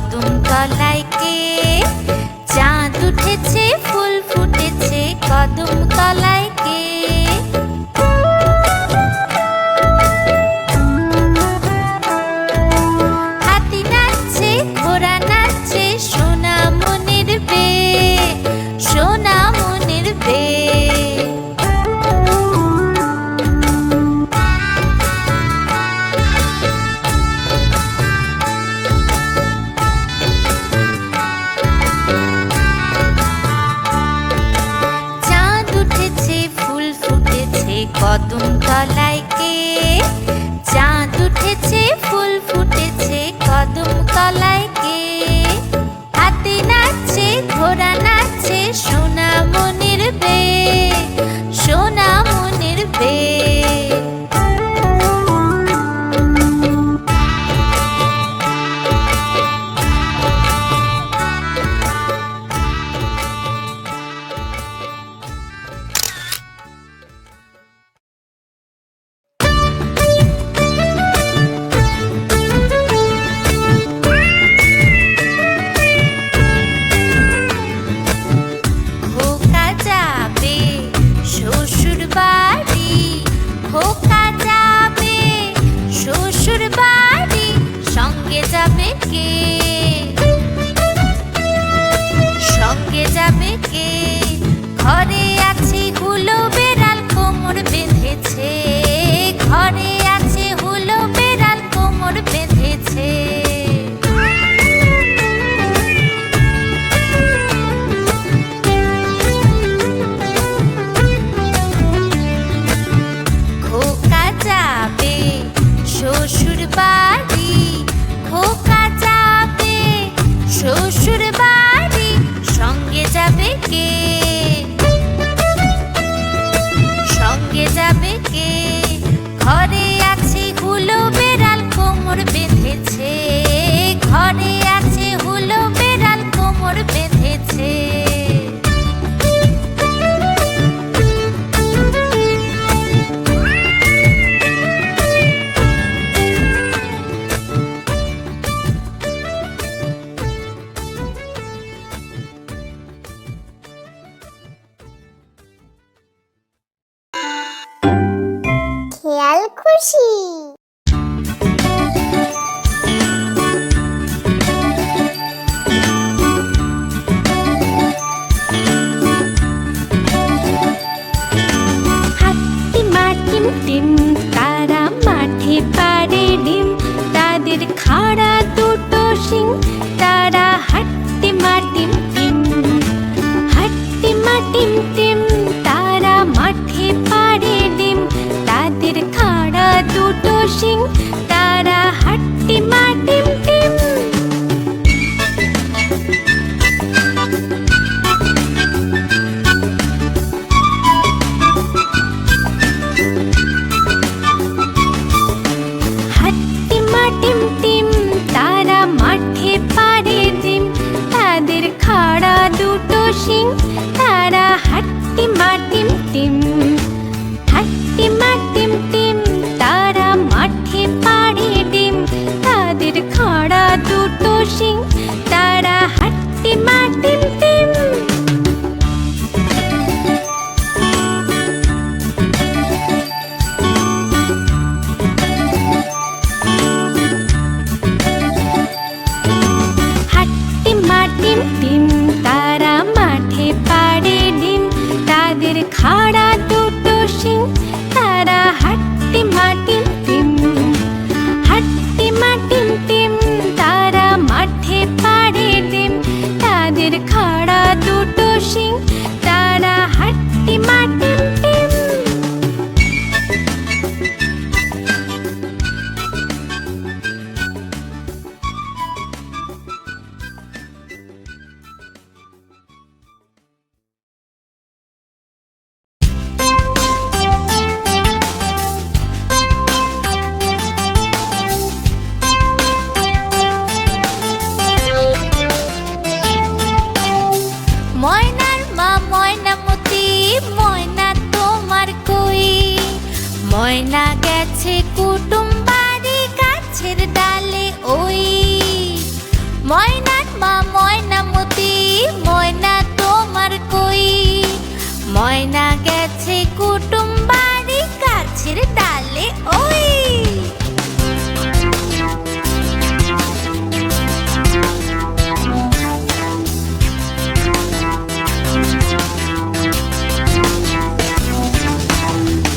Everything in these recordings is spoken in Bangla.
কদম তলায় কে? চাঁদ উঠেছে ফুল ফুটেছে কদম তলায় কে? হাতি নাচছে ঘোড়া নাচছে সোনা মনের বে, সোনা মনের বে। কদম তলায় কে? চাঁদ উঠেছে ফুল ফুটেছে কদম তলায় কে? হাতি নাচছে ঘোড়া নাচছে সোনা মনের বে, সোনা মনের বে। সঙ্গে যাবে কে? সঙ্গে যাবে কে? ঘরে আছে হুলো বেড়াল কোমর বেঁধেছে, ঘরে আছে হুলো বেড়াল কোমর বেঁধেছে। খোকা যাবে শ্বশুর বাড়ি, খোকা যাবে শ্বশুর বাড়ি সঙ্গে যাবে কে? সঙ্গে যাবে কে? ঘরে আছে হুলো বেড়াল কোমর বেঁধেছে, ঘরে আছে হুলো বেড়াল কোমর বেঁধেছে। খেয়াল খুশি। হাট্টিমা টিম টিম তারা মাঠে পাড়ে ডিম, তাদের খাড়া দুটো শিং, তারা হাট্টিমা টিম টিম। হাট্টিমা টিম টিম তারা মাঠে পাড়ে ডিম, তাদের খাড়া দুটো শিং, তারা হাট্টিমা টিম টিম। হাট্টিমা টিম টিম তারা মাঠে পাড়ে ডিম, তাদের খাড়া দুটো শিং, তারা হাট্টিমা টিম টিম। হাট্টিমা টিম টিম তারা মাঠে পাড়ে ডিম, তাদের খাড়া দুটো শিং, তারা হাট্টিমা টিম টিম। হাট্টিমা টিম টিম তারা মাঠে ময়নার মা ময়নামতি, ময়না তোমার কই? ময়না গেছে কুটুম বাড়ি, গাছের ডালে ওই।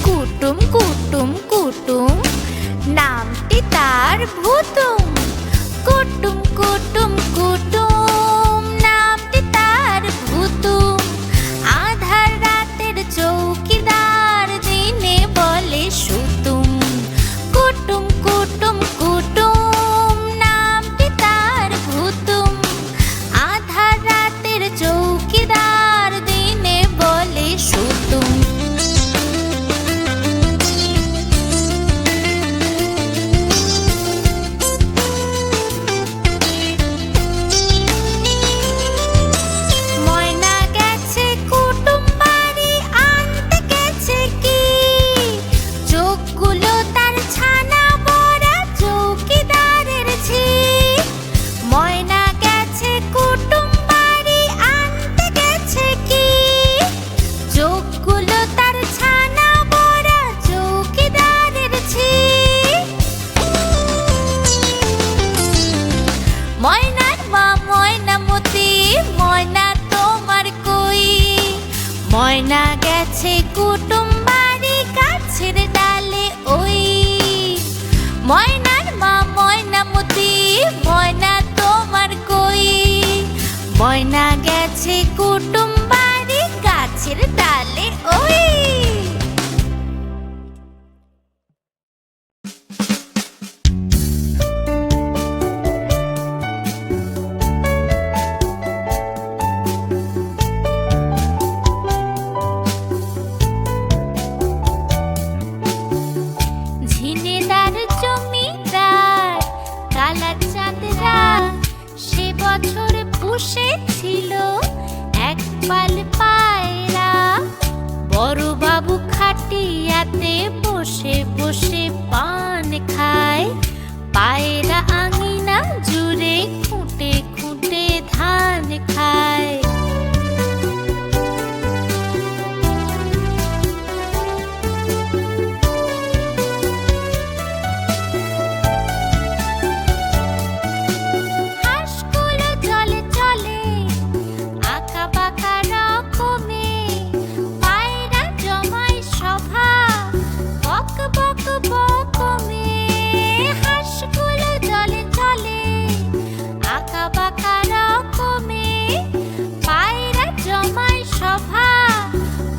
কুটুম কুটুম কুটুম, নামটি তার ভুতুম। কুটুম কুটুম কুটুম, নামটি তার ভুতুম। আধার রাতের চৌকিদার, দিনে বলে সুতুম। কুটুম কুটুম কুটুম, নামটি তার ভুতুম। আধার রাতের চৌকিদার, দিনে বলে সুতুম। ময়না গেছে কুটুম বাড়ি, আনতে গেছে কি? চোখগুলো তার ছানা বড়া, চৌকিদারের ঝি। ময়না গেছে কুটুম বাড়ি, আনতে গেছে কি? চোখগুলো তার ছানা বড়া, চৌকিদারের ঝি। ময়নার মা ময়নামতি, ময়না তোমার কই? ময়না গেছে কুটুম বাড়ি, গাছের ডালে ওই। ময়নার মা ময়নামতি, ময়না তোমার কই? ময়না গেছে কুটুম বাড়ি, গাছের ডালে ওই। ঝিনেদার জমিদার কালাচাঁদরা, সে বছর পুষেছিল এক পাল পায়রা। বড়বাবু খাটিয়াতে বসে বসে পান খায়। পায়রা আঙিনা জুড়ে খুঁটে খুঁটে ধান খায়। হাঁসগুলো চলে চলে আঁকা বাঁকা রকমে। পায়রা জমায় সভা, বক বক বকমে। হাঁসগুলো চলে চলে আঁকা বাঁকা রকমে। পায়রা জমায় সভা,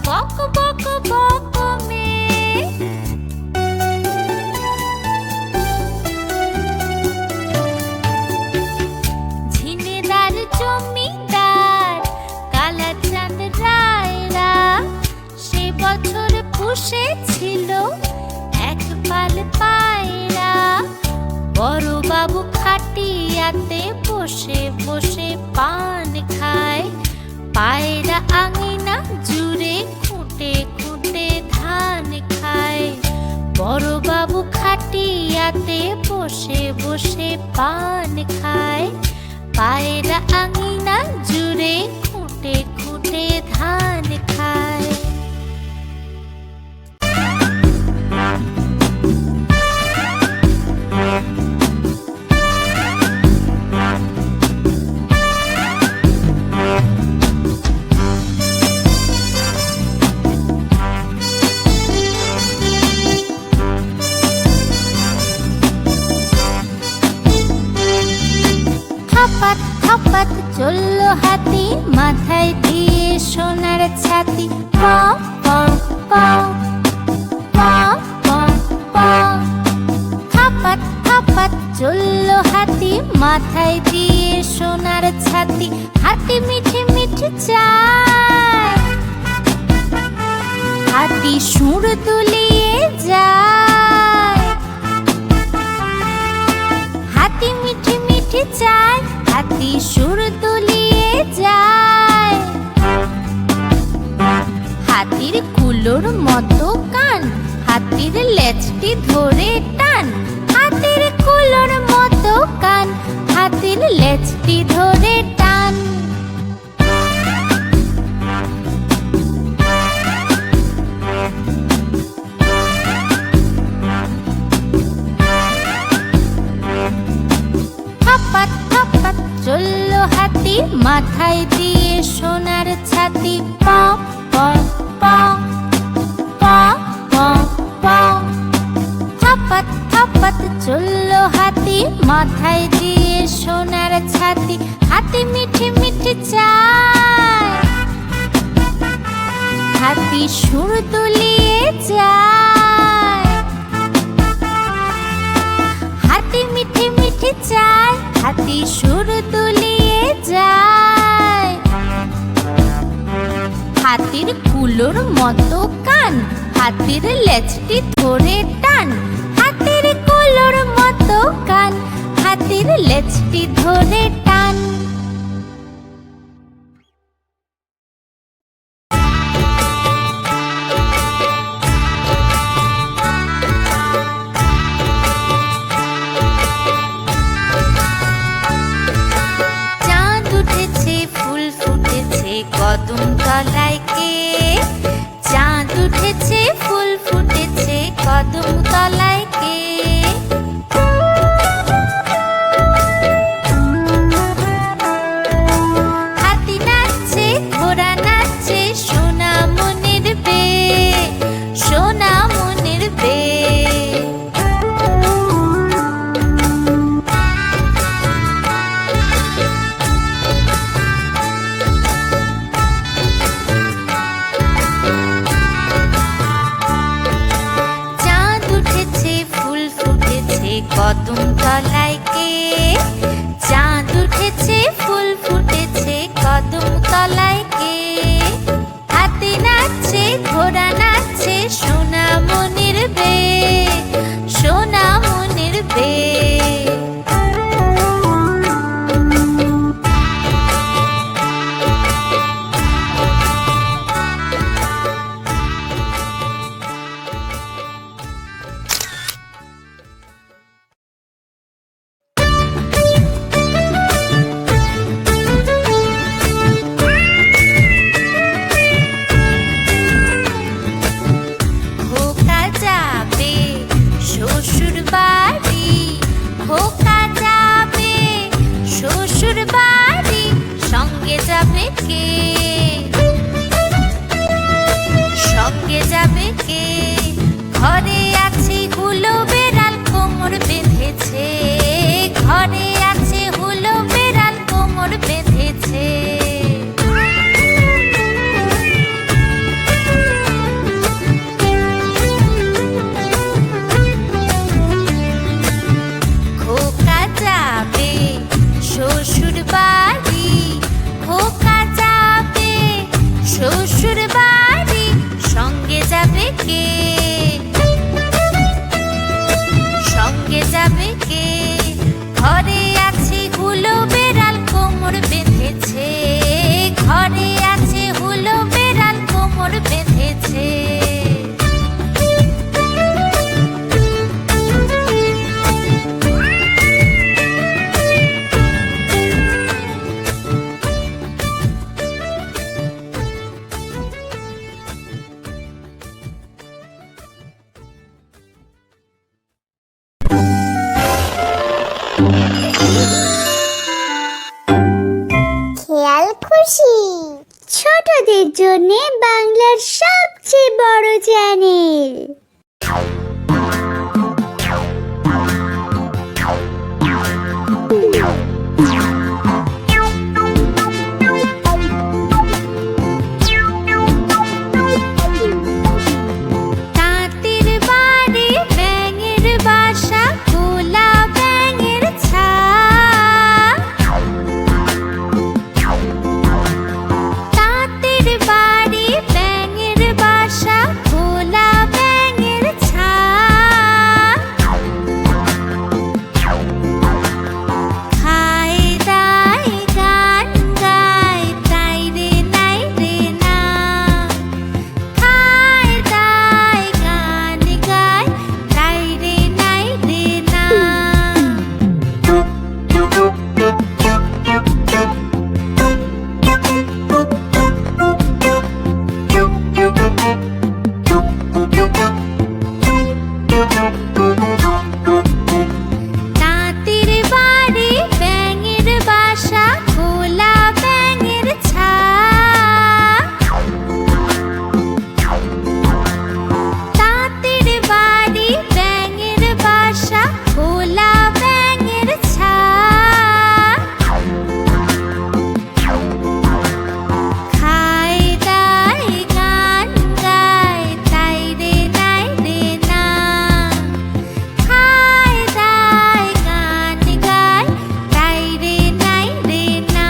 বক বক বকমে। ঝিনেদার জমিদার কালাচাঁদ রায়রা, সে বছর পুষেছিল এক পাল পায়রা। বড়বাবু খাটিয়াতে বসে বসে পান খায়। পায়রা আঙিনা জুড়ে খুঁটে খুঁটে ধান খায়। বড়বাবু খাটিয়াতে বসে বসে পান খায়। পায়রা আঙিনা জুড়ে খুঁটে খুঁটে ধান খায়। থাপাত থাপাত চললো হাতি, মাথায় দিয়ে সোনার ছাতি। পাও পাও পাও পাও পাও পাও। থাপাত থাপাত চললো হাতি, মাথায় দিয়ে সোনার ছাতি। হাতি মিঠে মিঠে চায়, হাতি সুর দুলিয়ে যায়। হাতি মিঠে মিঠে চায়, হাতি সুর দুলিয়ে যায়। হাতির কুলোর মতো কান, হাতির লেজটি ধরে টান। হাতির কুলোর মতো কান, হাতির লেজটি চললো হাতি, মাথায় দিয়ে সোনার ছাতি। প প প প প প। থপাত থপাত চললো হাতি, মাথায় দিয়ে সোনার ছাতি। হাতি মিঠে মিঠে চায়, হাতি সুর দুলিয়ে যায়। হাতি মিঠে মিঠে চায়, হাতি সুর দুলিয়ে যায়। হাতির কুলোর মতো কান, হাতির লেজটি ধরে টান। হাতির কুলোর মতো কান, হাতির লেজটি ধরে টান। চাঁদ উঠেছে, ফুল ফুটেছে, কদম তলায় কে? চাঁদ উঠেছে, ফুল ফুটেছে, কদম তলায় কে? হাতি নাচছে, ঘোড়া নাচছে, সোনা মনের বে, সোনা মনের বে। কদম তলায় কে? চাঁদ উঠেছে, ফুল ফুটেছে, কদম তলায় কে? হাতি নাচছে, ঘোড়া নাচছে, সোনা মনের বে, সোনা মনের বে। সঙ্গে যাবে কে? সঙ্গে যাবে কে? ঘরে আছে হুলো বেড়াল, কোমর বেঁধেছে। ঘরে আছে হুলো বেড়াল, কোমর বেঁধেছে। খোকা যাবে শ্বশুর বাড়ি, খোকা যাবে শ্বশুর বাড়ি। সঙ্গে যাবে কে? সঙ্গে যাবে কে? ঘরে আছে হুলো বেড়াল, কোমর বেঁধেছে। ঘরে আছে হুলো বেড়াল, কোমর বেঁধেছে। খেয়াল খুশি, ছোটদের জন্য বাংলার সবচেয়ে বড় চ্যানেল। তাঁতির বাড়ি, ব্যাঙের বাসা, গোলা ব্যাঙের ছা। তাঁতির বাড়ি, ব্যাঙের বাসা, গোলা ব্যাঙের ছা। বাসা খোলা ব্যাঙের ছা তাঁতের বাড়ি ব্যাঙের বাসা খোলা ব্যাঙের ছা খায় দায় গান গায় তাই রে নাই রে না খায় দায় গান গায় তাই রে নাই রে না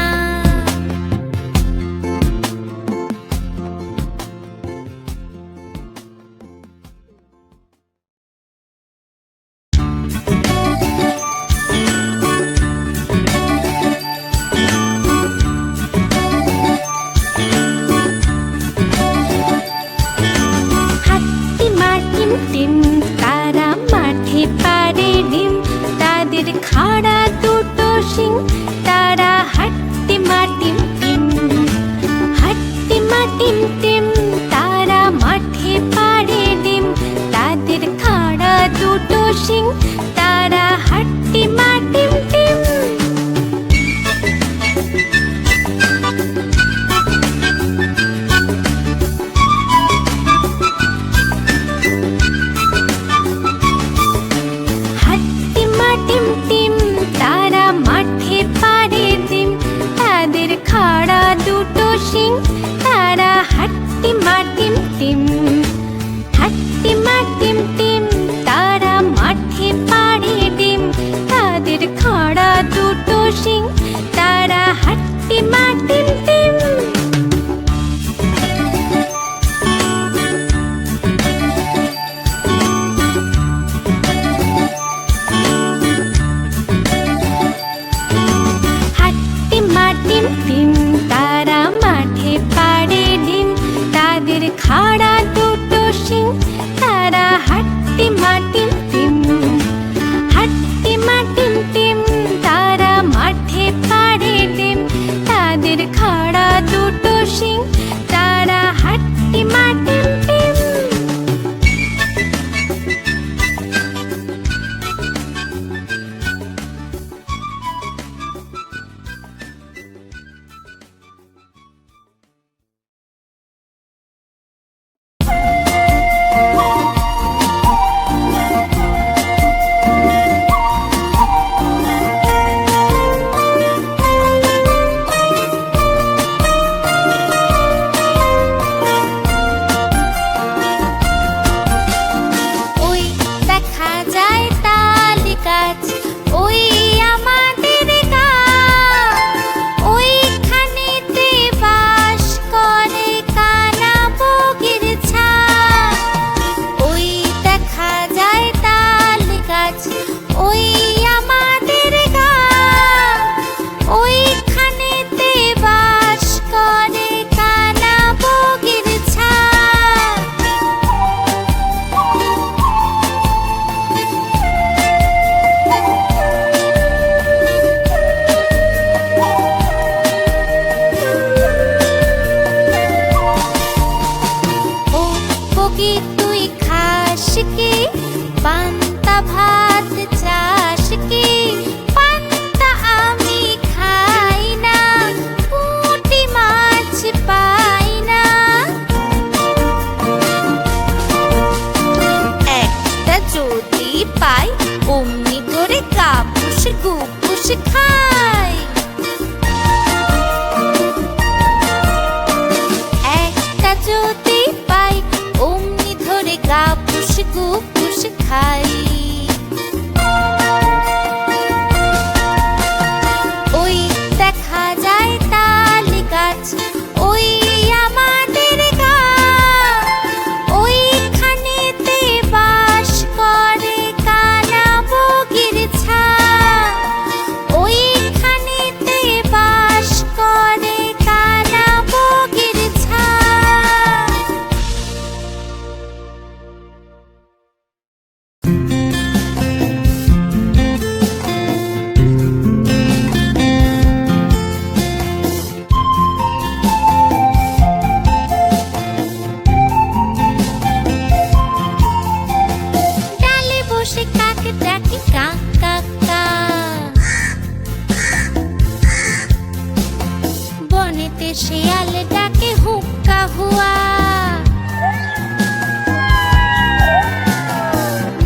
শিয়াল ডাকে হুক্কা হুয়া।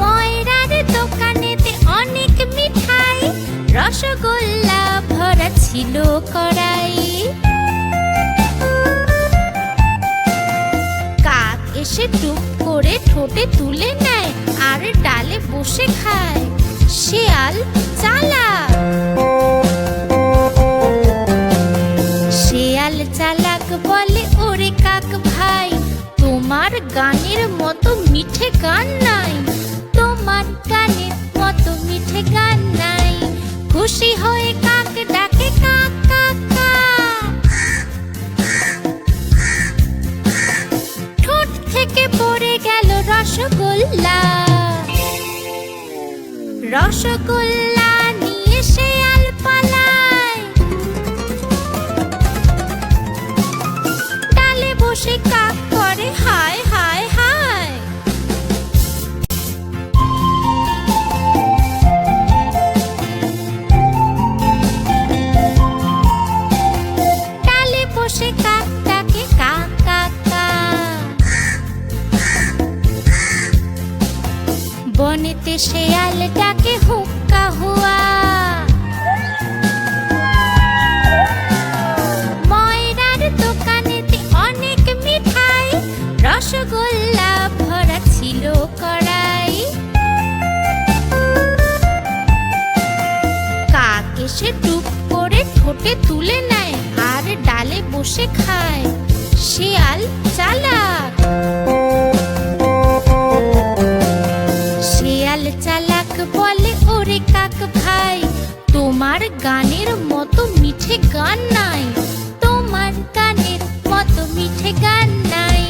ময়রার দোকানেতে অনেক মিঠাই, রসগোল্লা ভরা ছিল কড়াই। কাক এসে টুপ করে ঠোঁটে তুলে নেয় আর ডালে বসে খায়। শিয়াল চালাক। শিয়াল চালাক বলে, ওরে কাক ভাই, তোমার গানের মতো মিঠে গান নাই, তোমার গানের মতো মিঠে গান নাই। খুশি হয়ে কাক ডাকে কাক কাক কাক। ঠোঁট থেকে পড়ে গেল রসগোল্লা। রসগোল্লা নিয়ে শিয়াল পালায়। ডালে বসে কাক করে হায় হায় হায়। ডালে বসে কাক ডাকে কাক কাক কাক। বনেতে শিয়াল ডাকে হুক্কা হুয়া। ময়রার দোকানেতে অনেক মিঠাই, রসগোল্লা ভরা ছিল কড়াই। কাক এসে টুপ করে ঠোঁটে তুলে নেয় আর ডালে বসে খায়। শিয়াল চালাক। শিয়াল চালাক বলে, ওরে কাক ভাই, তোমার গানের মতো মিঠে গান নাই, তোমার গানের মতো মিঠে গান নাই।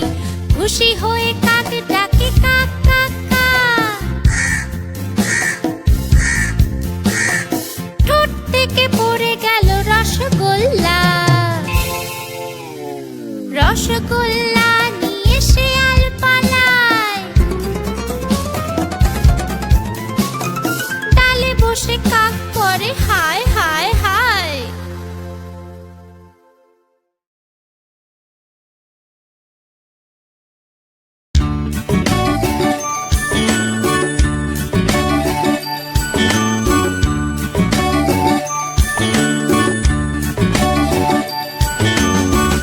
খুশি হয়ে কাক ডাকে কাক কাক কাক। ঠোঁট থেকে পড়ে গেল রসগোল্লা। রসগোল্লা নিয়ে শিয়াল পালায়। ডালে বসে কাক করে হায় হায় হায়।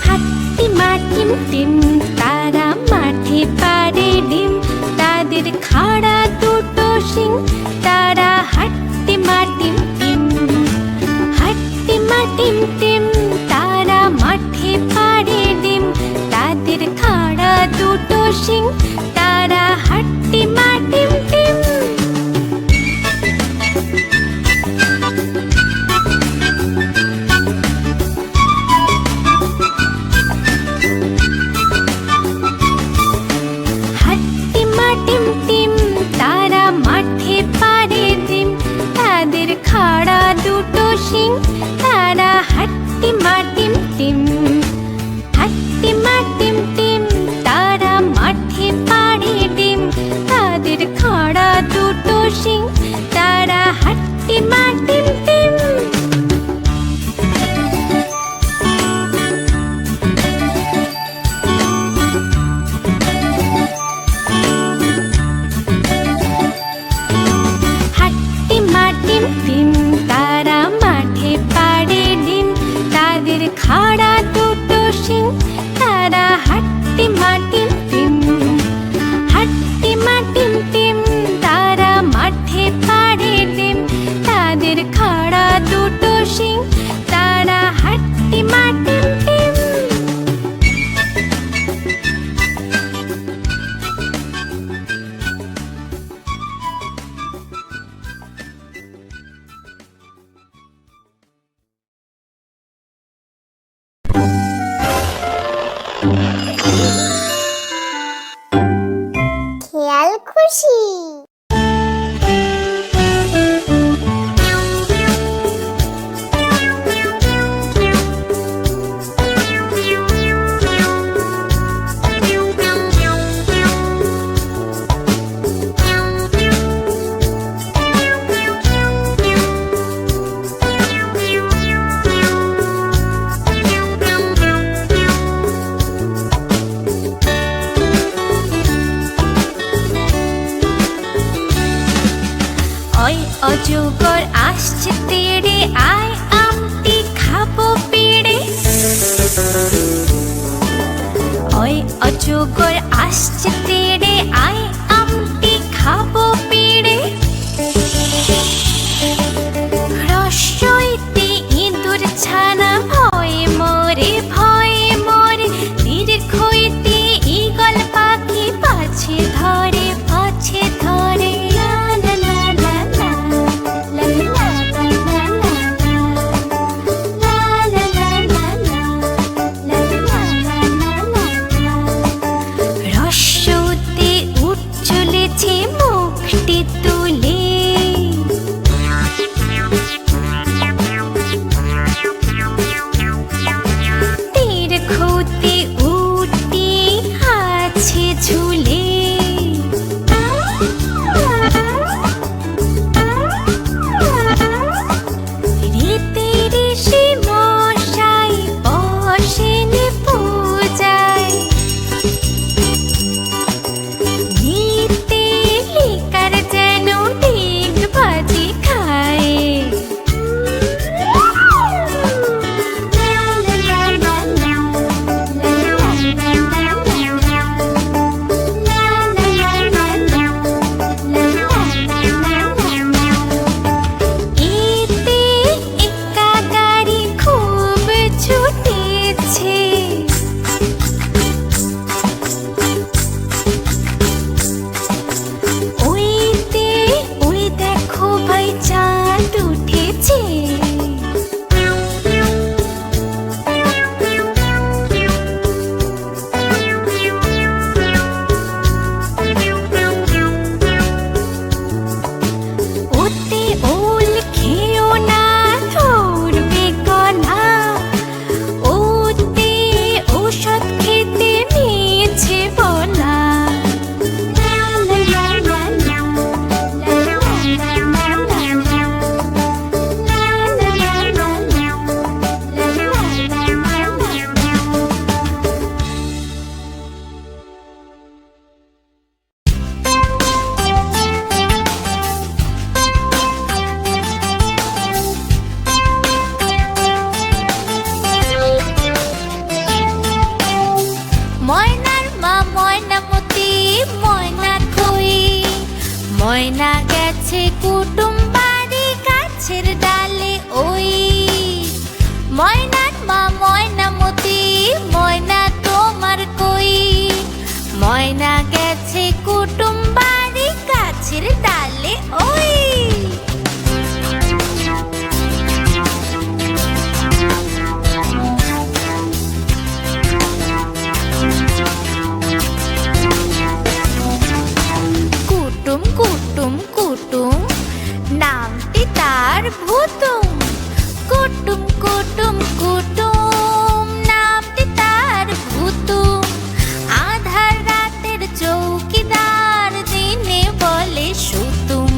হাট্টিমা টিম টিম, তারা মাঠে পারে ডিম, তাদের খাড়া দুটো শিং, তারা হাট্টিমা টিম টিম। হাট্টিমা টিম টিম, তারা মাঠে পারে ডিম, তাদের খাড়া দুটো শিং, তারা হাট্টিমা টিম টিম। হাট্টিমা টিম টিম, তারা মাঠে পারে ডিম, তাদের খাড়া দুটো শিং, তারা হাট্টিমা টিম টিম। হাট্টিমা টিম টিম, তারা মাঠে পারে ডিম, তাদের খাড়া দুটো শিং, তারা হাট্টিমা টিম টিম। হাট্টিমা টিম টিম, তারা মাঠে পারে ডিম, তাদের খাড়া দুটো শিং, তারা হাট্টিমা টিম টিম। হাট্টিমা টিম টিম, তারা মাঠে পারে ডিম, তাদের খাড়া দুটো শিং, তারা হাট্টিমা টিম টিম। খেয়াল খুশি। ময়না গেছে কুটুম বাড়ি গাছের ডালে ওই। ময়নার মা ময়নামতি, ময়না তোমার কই? ময়না গেছে কুটুম বাড়ি গাছের ডালে ওই। কুটুম কুটুম কুটুম নামটি তার ভুতুম। কুটুম কুটুম কুটুম নামটি তার ভুতুম। আধার রাতের চৌকিদার, দিনে বলে সুতুম।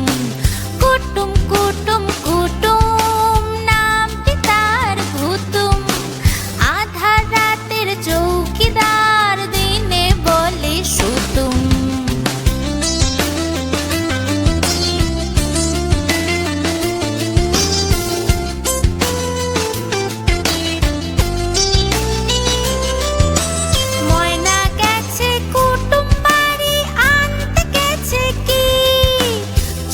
কুটুম কুটুম কুটুম নামটি তার ভুতুম। আধার রাতের চৌকিদার, দিনে বলে সুতুম। ময়না গেছে কুটুম বাড়ি, আনতে গেছে কি?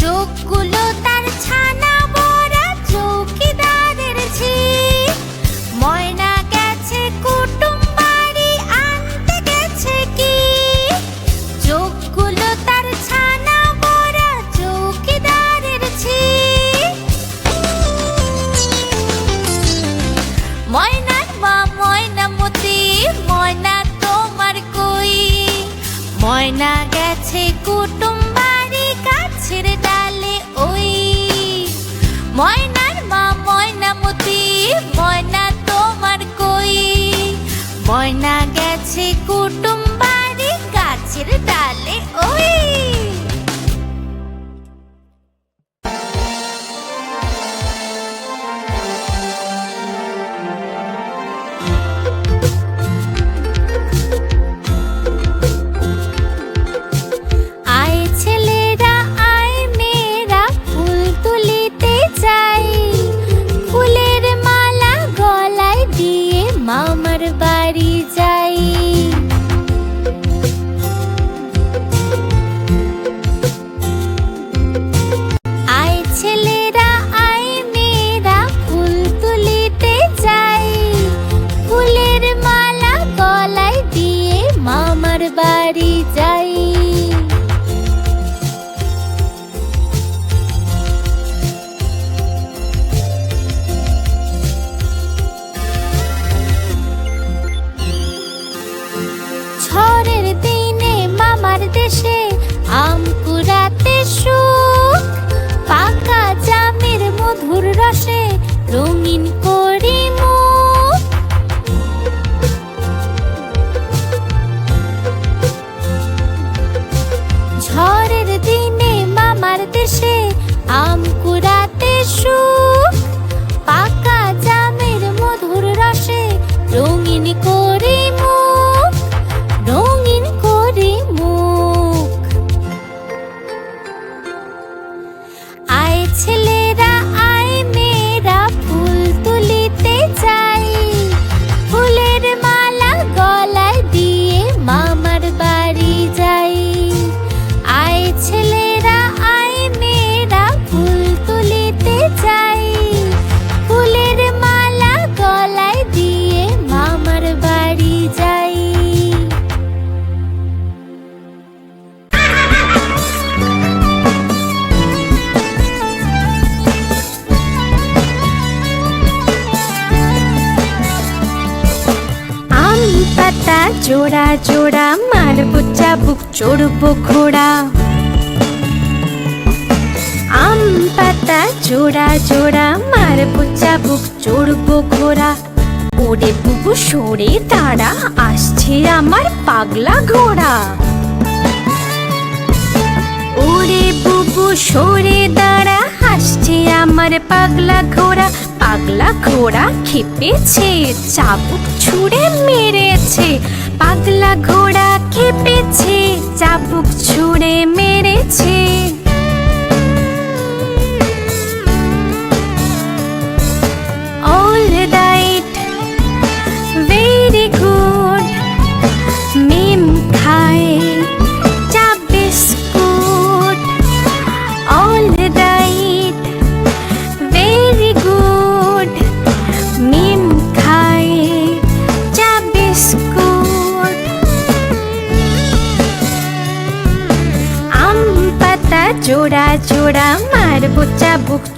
চোখগুলো তার ছানা বড়া, চৌকিদারের ঝি। ময়না গেছে কুটুম বাড়ি, আনতে গেছে কি? চোখগুলো তার ছানা বড়া, চৌকিদারের ঝি। ময়নার মা ময়নামতি, ময়না তোমার কই? ময়না গেছে কুটুম বাড়ি গাছের ডালে ওই। ময়নার মা ময়নামতি, ময়না তোমার কই? ময়না গেছে কুটুম বাড়ি গাছের ডালে ওই। আয় ছেলেরা আয় মেয়েরা, ফুল তুলিতে যাই। ফুলের মালা গলায় দিয়ে মামার বাড়ি যাই। আয় ছেলেরা আয় মেয়েরা, ফুল তুলিতে যাই। ফুলের মালা গলায় দিয়ে মামার বাড়ি যাই। ঝড়ের দিনে মামার দেশে আম কুড়াতে সুখ। পাকা জামের মধুর রসে রঙিন করি মুখ। ঝড়ের দিনে মামার দেশে আম কুড়াতে সুখ। পাকা জামের মধুর রসে রঙিন করি মুখ, রঙিন করি মুখ। আয় ছেলেরা আয় মেয়েরা, ফুল তুলিতে যাই। ফুলের মালা গলায় দিয়ে মামার বাড়ি যাই। আয় ছেলেরা আয় মেয়েরা, ফুল তুলিতে যাই। ফুলের মালা গলায় দিয়ে মামার বাড়ি যাই। আম পাতা জোড়া জোড়া, মারবো চাবুক চড়বো ঘোড়া। আম পাতা জোড়া জোড়া, মারবো চাবুক চড়বো ঘোড়া। ওরে বুবু সরে দাঁড়া, আসছে আমার পাগলা ঘোড়া। ওরে বুবু সরে দাঁড়া, আসছে আমার পাগলা ঘোড়া। পাগলা ঘোড়া খেপেছে, চাবুক ছুঁড়ে মেরেছে। পাগলা ঘোড়া খেপেছে, চাবুক ছুঁড়ে মেরেছে। All right, very good. মিম খায় চা বিস্কুট।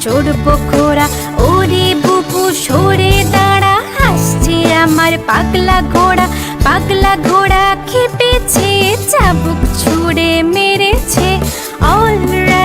চড়বো ঘোড়া, ওরে বুবু সরে দাঁড়া, হাসছে আমার পাগলা ঘোড়া। পাগলা ঘোড়া খেপেছে, চাবুক ছুঁড়ে মেরেছে। অলরাইট